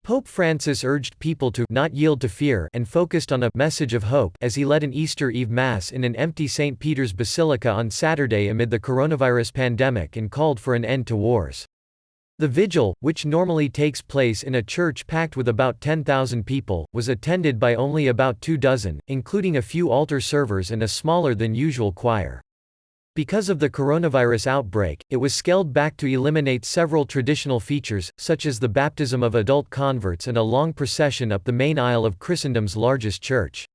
Pope Francis urged people to not yield to fear and focused on a message of hope as he led an Easter Eve Mass in an empty St. Peter's Basilica on Saturday amid the coronavirus pandemic and called for an end to wars. The vigil, which normally takes place in a church packed with about 10,000 people, was attended by only about 24, including a few altar servers and a smaller than usual choir. Because of the coronavirus outbreak, it was scaled back to eliminate several traditional features, such as the baptism of adult converts and a long procession up the main aisle of Christendom's largest church.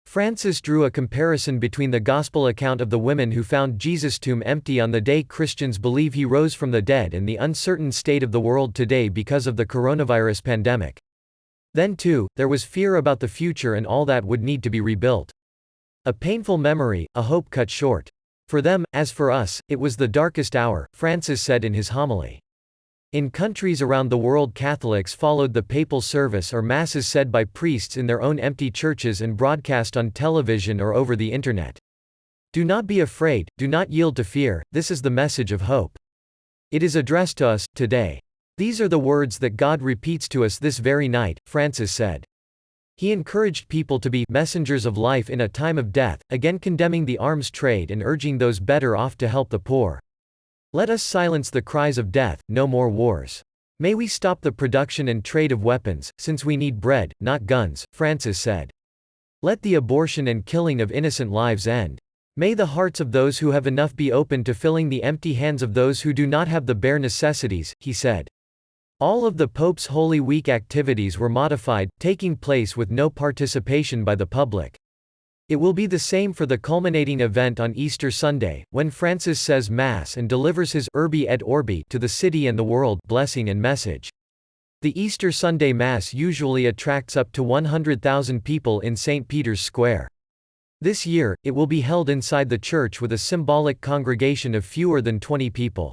Francis drew a comparison between the Gospel account of the women who found Jesus' tomb empty on the day Christians believe he rose from the dead and the uncertain state of the world today because of the coronavirus pandemic. Then too, there was fear about the future and all that would need to be rebuilt. A painful memory, a hope cut short. For them, as for us, it was the darkest hour, Francis said in his homily. In countries around the world, Catholics followed the papal service or masses said by priests in their own empty churches and broadcast on television or over the internet. Do not be afraid, do not yield to fear, this is the message of hope. It is addressed to us, today. These are the words that God repeats to us this very night, Francis said. He encouraged people to be messengers of life in a time of death, again condemning the arms trade and urging those better off to help the poor. Let us silence the cries of death, no more wars. May we stop the production and trade of weapons, since we need bread, not guns, Francis said. Let the abortion and killing of innocent lives end. May the hearts of those who have enough be open to filling the empty hands of those who do not have the bare necessities, he said. All of the Pope's Holy Week activities were modified, taking place with no participation by the public. It will be the same for the culminating event on Easter Sunday, when Francis says Mass and delivers his Urbi et Orbi to the city and the world blessing and message. The Easter Sunday Mass usually attracts up to 100,000 people in St. Peter's Square. This year, it will be held inside the church with a symbolic congregation of fewer than 20 people.